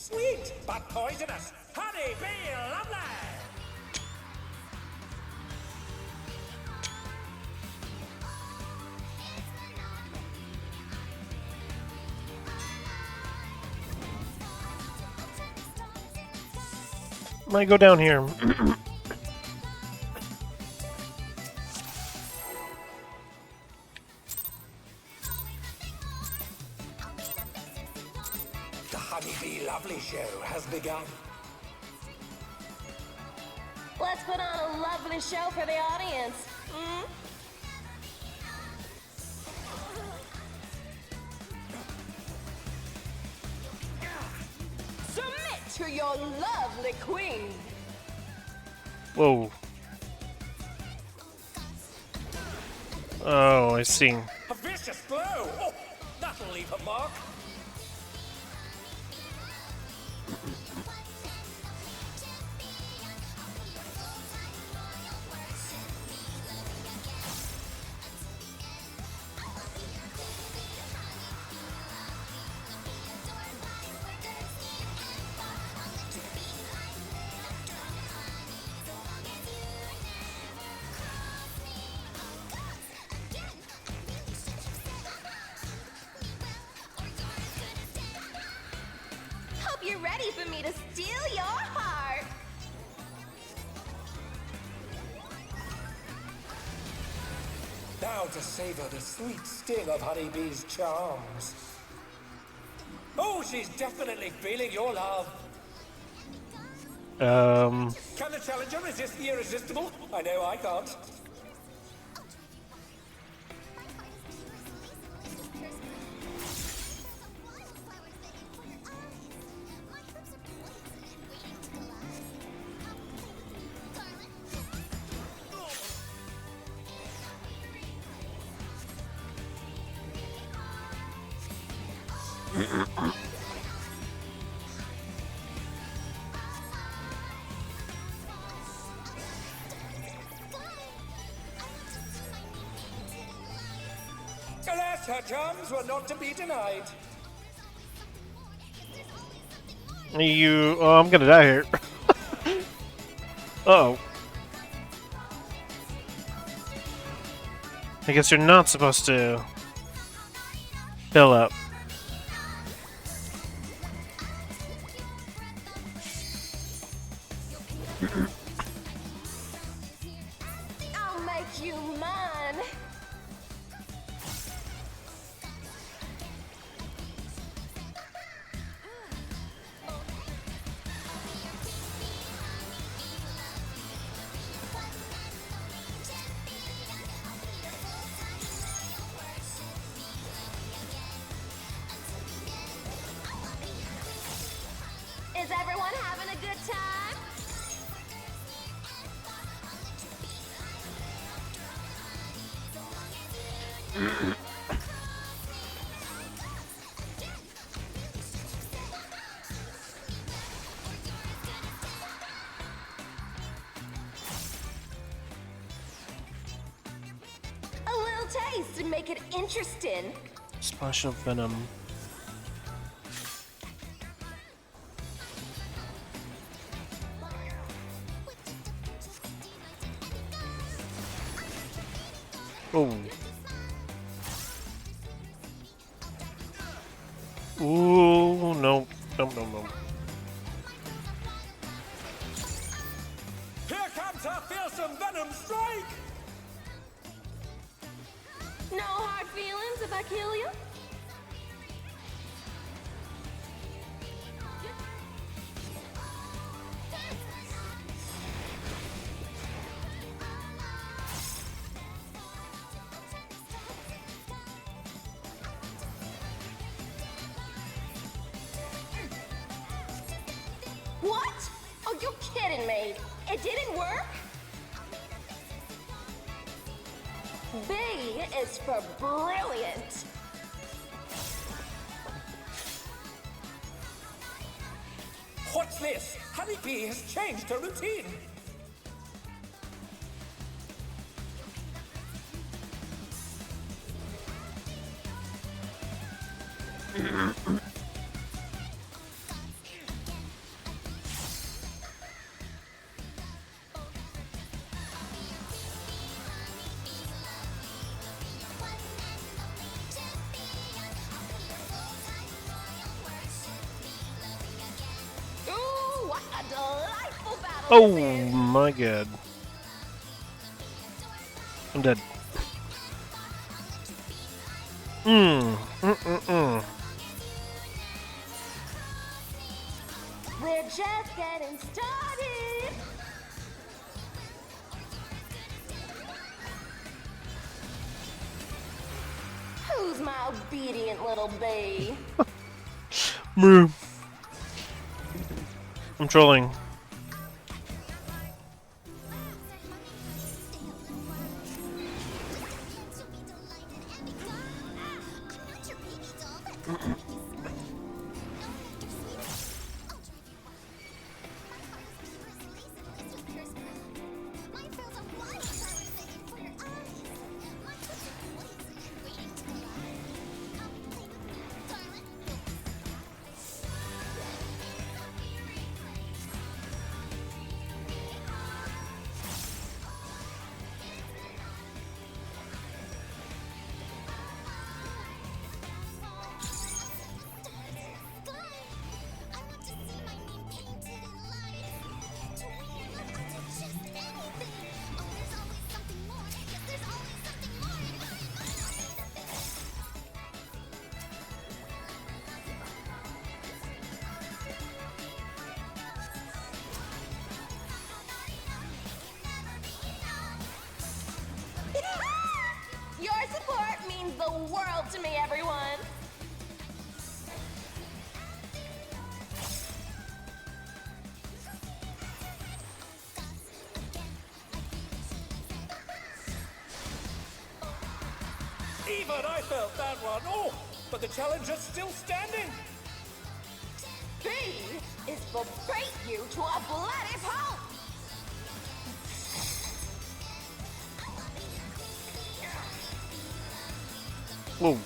Sweet, but poisonous. Honey, be lovely. Might go down here. The Honeybee Lovely Show has begun. Let's put on a lovely show for the audience. Submit to your lovely queen. Whoa. Oh, I see. A vicious blow. Oh, that'll leave a mark. Hope you're ready for me to steal your heart. Now to savor the sweet sting of Honeybee's charms. Oh, she's definitely feeling your love. Can the challenger resist the irresistible? I know I can't. Alas, her charms were not to be denied. Oh, I'm gonna die here. Uh-oh. I guess you're not supposed to fill up. I'll make you mine. Is everyone having a good time? A little taste to make it interesting. Splash of venom. Oh. Ooh, no. No. Here comes her fearsome venom strike! No hard feelings if I kill you? What? Are you kidding me? It didn't work? B is for brilliant. What's this? Honeybee has changed her routine. Oh my god. I'm dead. We're just getting started. Who's my obedient little bee? I'm trolling. Your support means the world to me, everyone. Even I felt that one. Oh, but the challenger's still standing. B is for beat you to a bloody pulp. Whoa.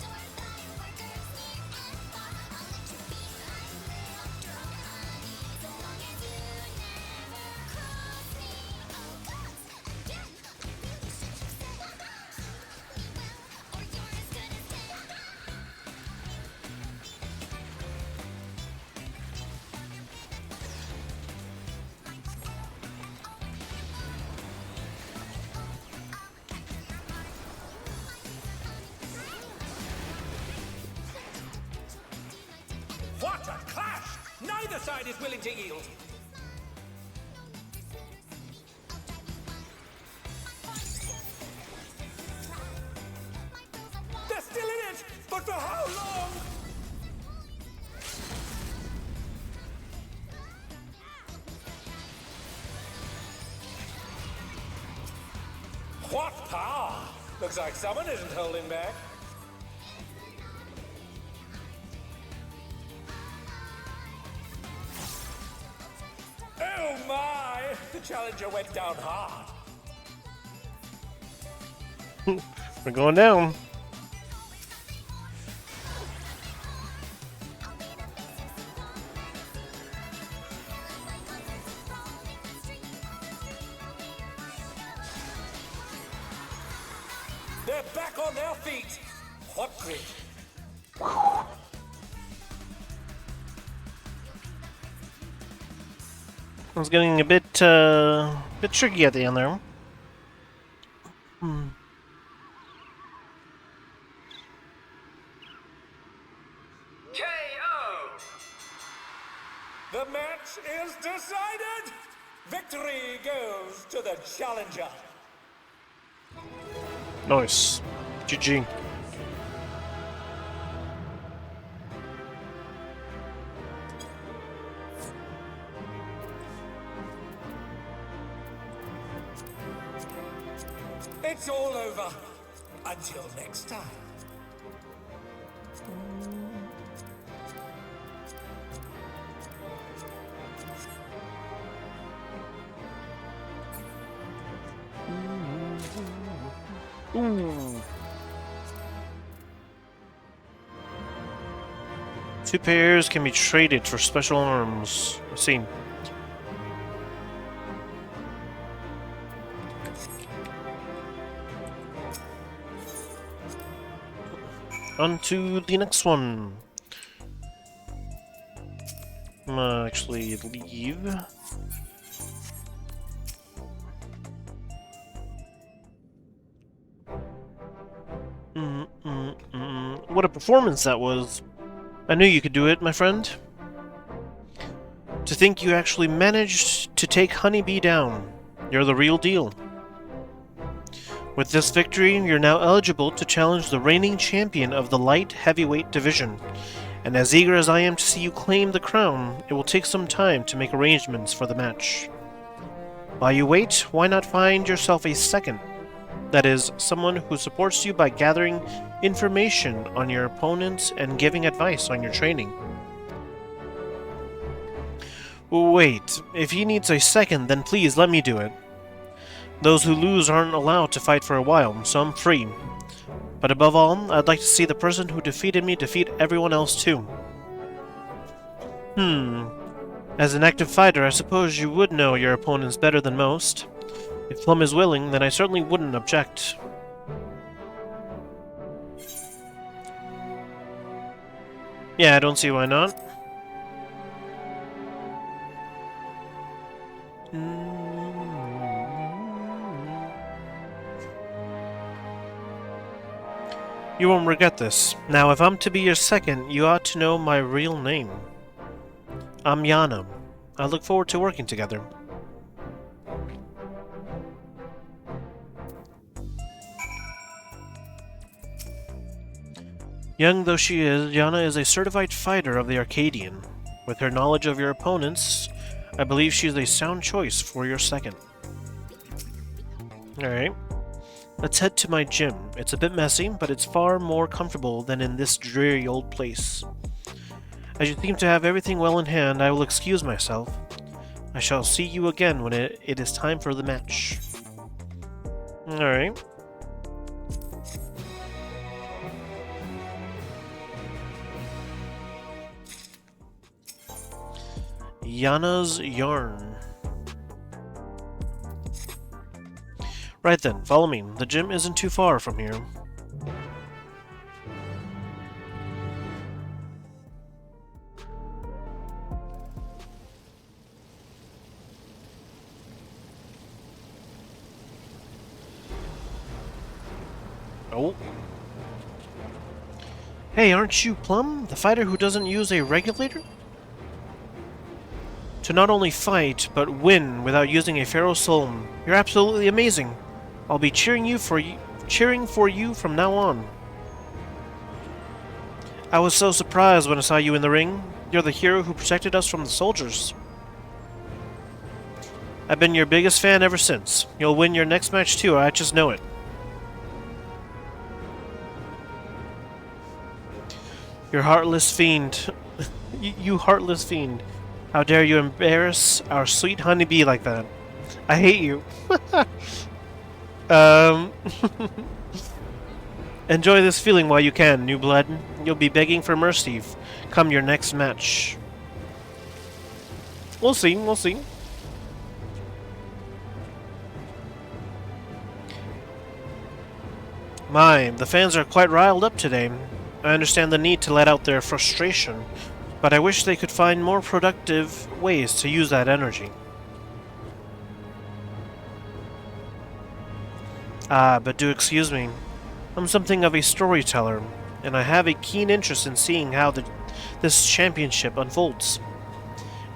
What a clash! Neither side is willing to yield. They're still in it, but for how long? What power! Looks like someone isn't holding back. Oh my! The challenger went down hard. We're going down. They're back on their feet. What grit? It was getting a bit tricky at the end there. KO! The match is decided! Victory goes to the challenger. Nice. GG. It's all over. Until next time. Ooh. 2 pairs can be traded for special arms. Let's see. On to the next one. I'm gonna actually leave. what a performance that was. I knew you could do it, my friend. To think you actually managed to take Honeybee down. You're the real deal. With this victory, you're now eligible to challenge the reigning champion of the light heavyweight division. And as eager as I am to see you claim the crown, it will take some time to make arrangements for the match. While you wait, why not find yourself a second? That is, someone who supports you by gathering information on your opponents and giving advice on your training. Wait, if he needs a second, then please let me do it. Those who lose aren't allowed to fight for a while, so I'm free. But above all, I'd like to see the person who defeated me defeat everyone else too. As an active fighter, I suppose you would know your opponents better than most. If Plum is willing, then I certainly wouldn't object. Yeah, I don't see why not. You won't regret this. Now, if I'm to be your second, you ought to know my real name. I'm Yana. I look forward to working together. Young though she is, Yana is a certified fighter of the Arcadion. With her knowledge of your opponents, I believe she is a sound choice for your second. Alright. Let's head to my gym. It's a bit messy, but it's far more comfortable than in this dreary old place. As you seem to have everything well in hand, I will excuse myself. I shall see you again when it is time for the match. Alright. Yana's Yarn. Right then, follow me. The gym isn't too far from here. Oh. Hey, aren't you Plum, the fighter who doesn't use a regulator? To not only fight, but win without using a Pharaoh Soul. You're absolutely amazing. I'll be cheering for you from now on. I was so surprised when I saw you in the ring. You're the hero who protected us from the soldiers. I've been your biggest fan ever since. You'll win your next match too, I just know it. You heartless fiend. You heartless fiend. How dare you embarrass our sweet honeybee like that? I hate you. Enjoy this feeling while you can, new blood. You'll be begging for mercy come your next match. We'll see, we'll see. My, the fans are quite riled up today. I understand the need to let out their frustration, but I wish they could find more productive ways to use that energy. But do excuse me. I'm something of a storyteller, and I have a keen interest in seeing how this championship unfolds.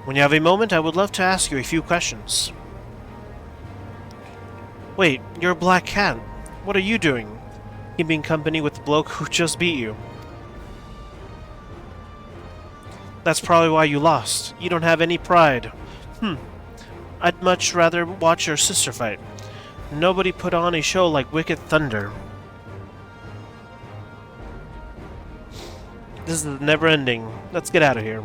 When you have a moment, I would love to ask you a few questions. Wait, you're a black cat. What are you doing? Keeping company with the bloke who just beat you. That's probably why you lost. You don't have any pride. I'd much rather watch your sister fight. Nobody put on a show like Wicked Thunder. This is never ending. Let's get out of here.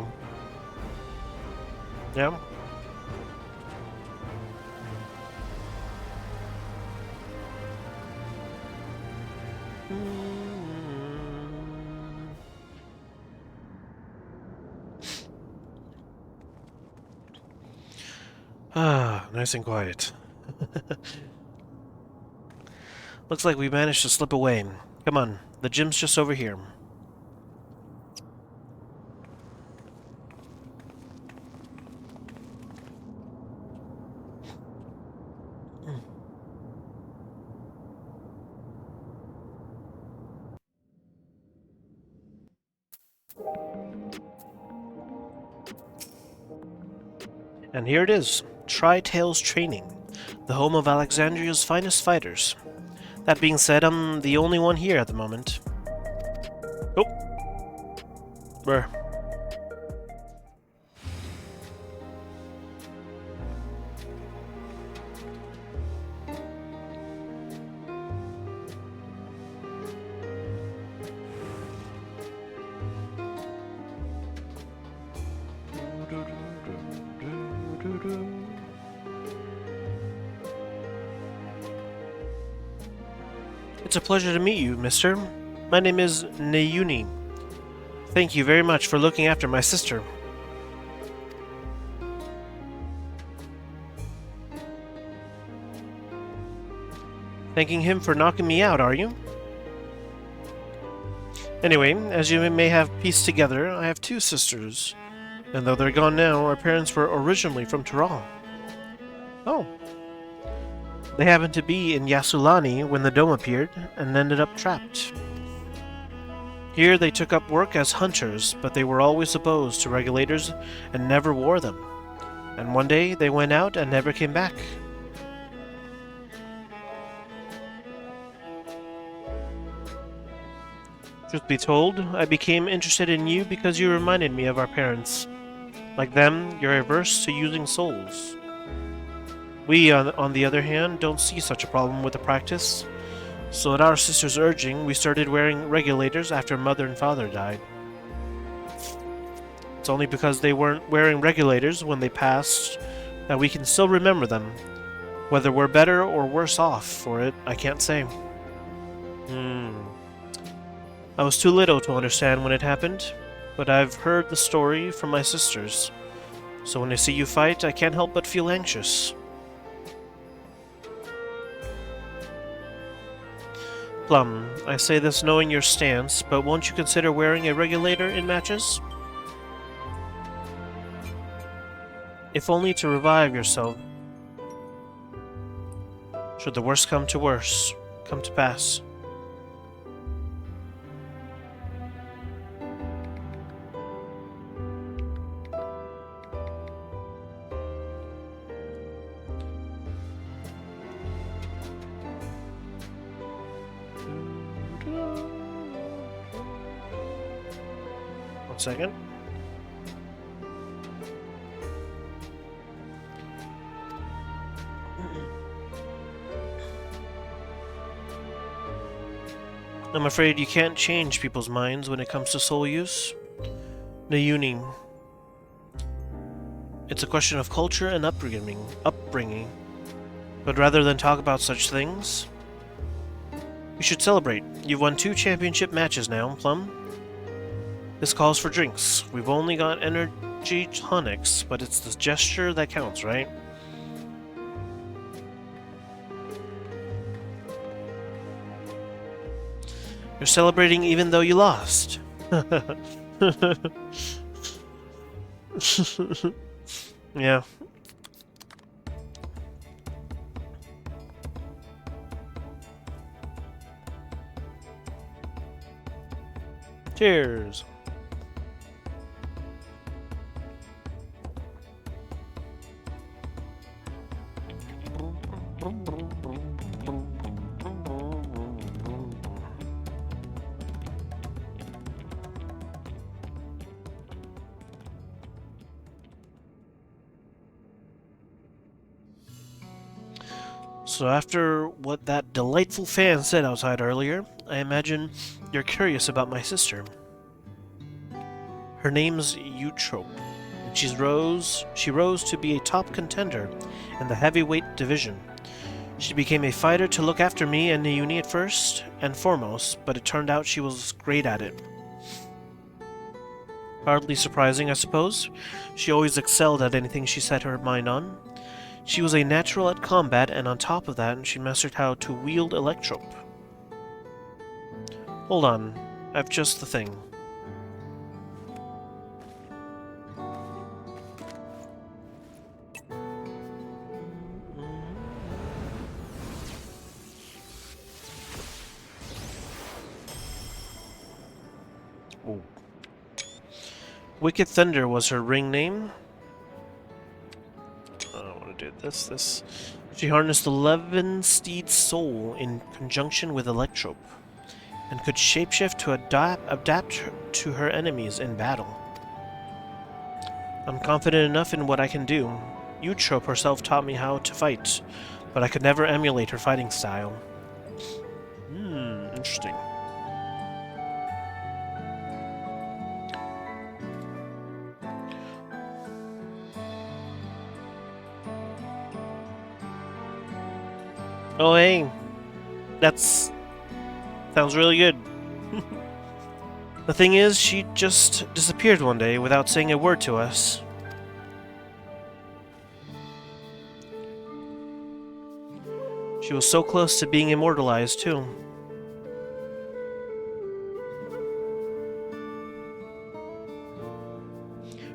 Yeah? Nice and quiet. Looks like we managed to slip away. Come on, the gym's just over here. And here it is, Tri-Tails Training, the home of Alexandria's finest fighters. That being said, I'm the only one here at the moment. Oh. Where? It's a pleasure to meet you, mister. My name is Nayuni. Thank you very much for looking after my sister. Thanking him for knocking me out, are you? Anyway, as you may have pieced together, I have two sisters. And though they're gone now, our parents were originally from Tehran. Oh. They happened to be in Yasulani when the dome appeared, and ended up trapped. Here they took up work as hunters, but they were always opposed to regulators and never wore them. And one day they went out and never came back. Truth be told, I became interested in you because you reminded me of our parents. Like them, you're averse to using souls. We, on the other hand, don't see such a problem with the practice, so at our sister's urging, we started wearing regulators after mother and father died. It's only because they weren't wearing regulators when they passed that we can still remember them. Whether we're better or worse off for it, I can't say. I was too little to understand when it happened, but I've heard the story from my sisters, so when I see you fight, I can't help but feel anxious. Plum, I say this knowing your stance, but won't you consider wearing a regulator in matches? If only to revive yourself. Should the worst come to pass. One second. I'm afraid you can't change people's minds when it comes to soul use. Nayuni. It's a question of culture and upbringing. But rather than talk about such things, we should celebrate. You've won 2 championship matches now, Plum. This calls for drinks. We've only got energy tonics, but it's the gesture that counts, right? You're celebrating even though you lost. Yeah. Cheers. So after what that delightful fan said outside earlier, I imagine you're curious about my sister. Her name's Eutrope, and she rose to be a top contender in the heavyweight division. She became a fighter to look after me and Nayuni at first and foremost, but it turned out she was great at it. Hardly surprising, I suppose. She always excelled at anything she set her mind on. She was a natural at combat, and on top of that, she mastered how to wield Electrope. Hold on, I've just the thing. Oh. Wicked Thunder was her ring name. want to do this. She harnessed 11 Steed's soul in conjunction with Electrope, and could shapeshift to adapt to her enemies in battle. I'm confident enough in what I can do. Eutrope herself taught me how to fight, but I could never emulate her fighting style. Interesting. Oh hey, sounds really good. The thing is, she just disappeared one day without saying a word to us. She was so close to being immortalized, too.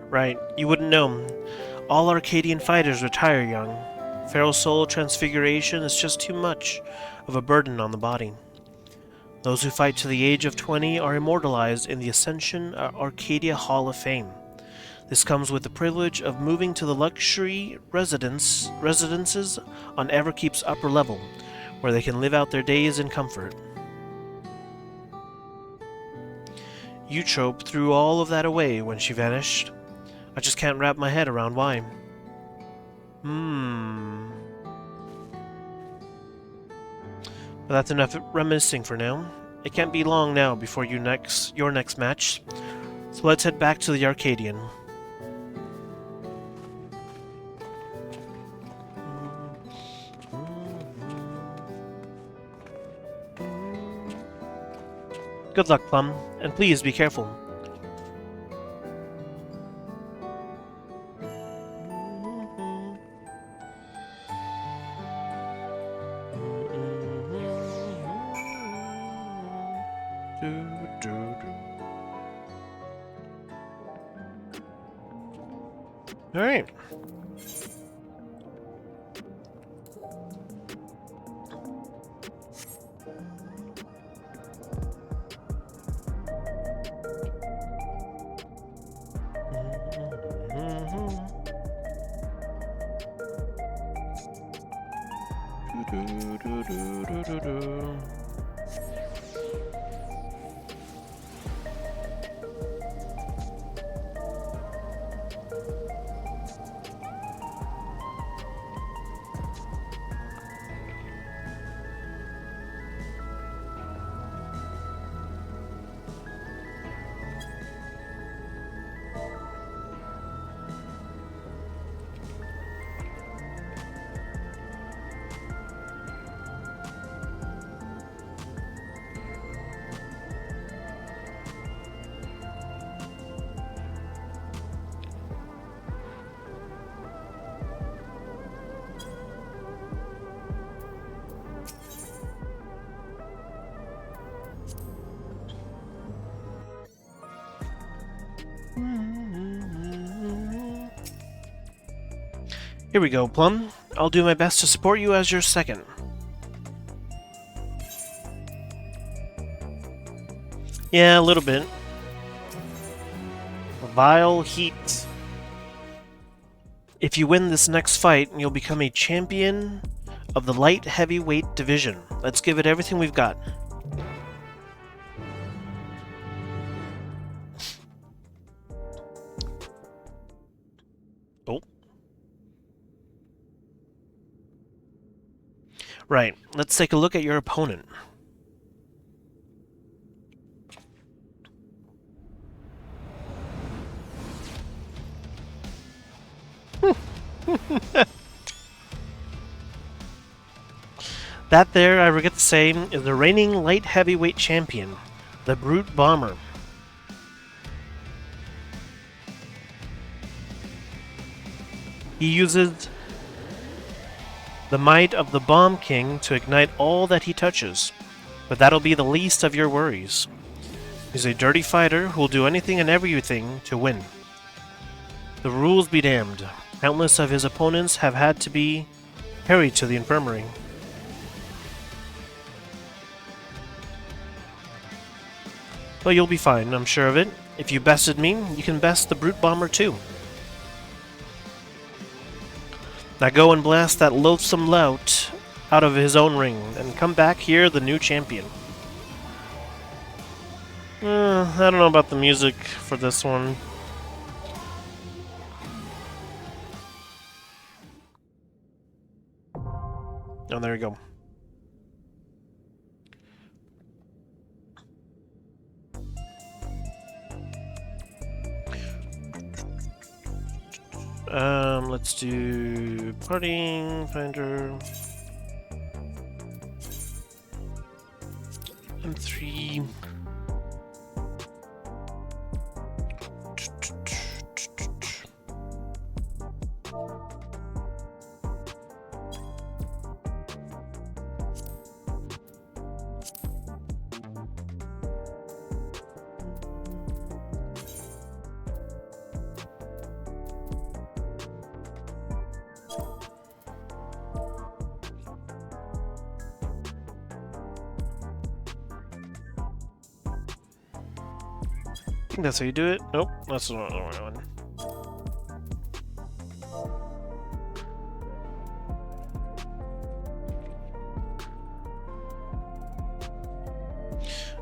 Right, you wouldn't know. All Arcadian fighters retire young. Feral soul transfiguration is just too much of a burden on the body. Those who fight to the age of 20 are immortalized in the Ascension Arcadia Hall of Fame. This comes with the privilege of moving to the luxury residences on Everkeep's upper level, where they can live out their days in comfort. Eutrope threw all of that away when she vanished. I just can't wrap my head around why. But that's enough reminiscing for now. It can't be long now before your next match. So let's head back to the Arcadion. Good luck, Plum, and please be careful. All right. Here we go, Plum. I'll do my best to support you as your second. Yeah, a little bit. Vile heat. If you win this next fight, you'll become a champion of the light heavyweight division. Let's give it everything we've got. Oh. Right, let's take a look at your opponent. That there, I forget to say, is the reigning light heavyweight champion, the Brute Bomber. He uses the might of the Bomb King to ignite all that he touches, but that'll be the least of your worries. He's a dirty fighter who'll do anything and everything to win. The rules be damned. Countless of his opponents have had to be carried to the infirmary. But you'll be fine, I'm sure of it. If you bested me, you can best the Brute Bomber too. Now go and blast that loathsome lout out of his own ring, and come back here the new champion. I don't know about the music for this one. Oh, there we go. Let's do partying finder. M3. I think that's how you do it. Nope, that's not the right one.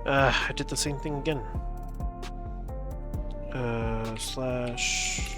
I did the same thing again. Slash...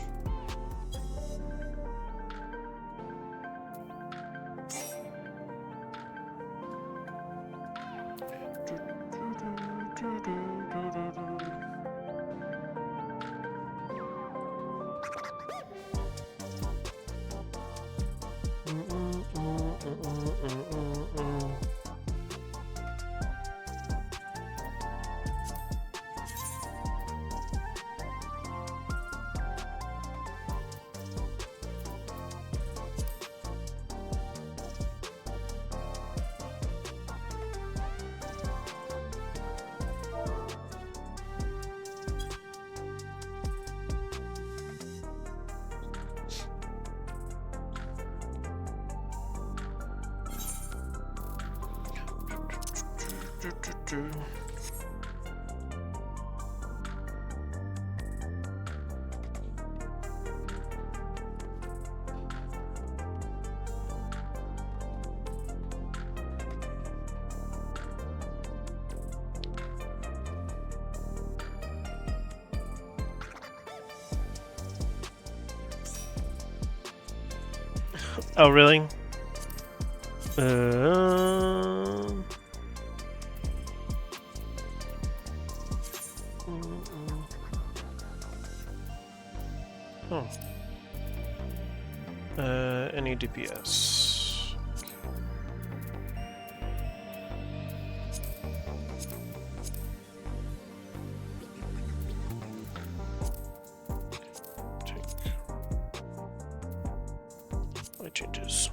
Oh, really? Oh. Any DPS. Take my changes.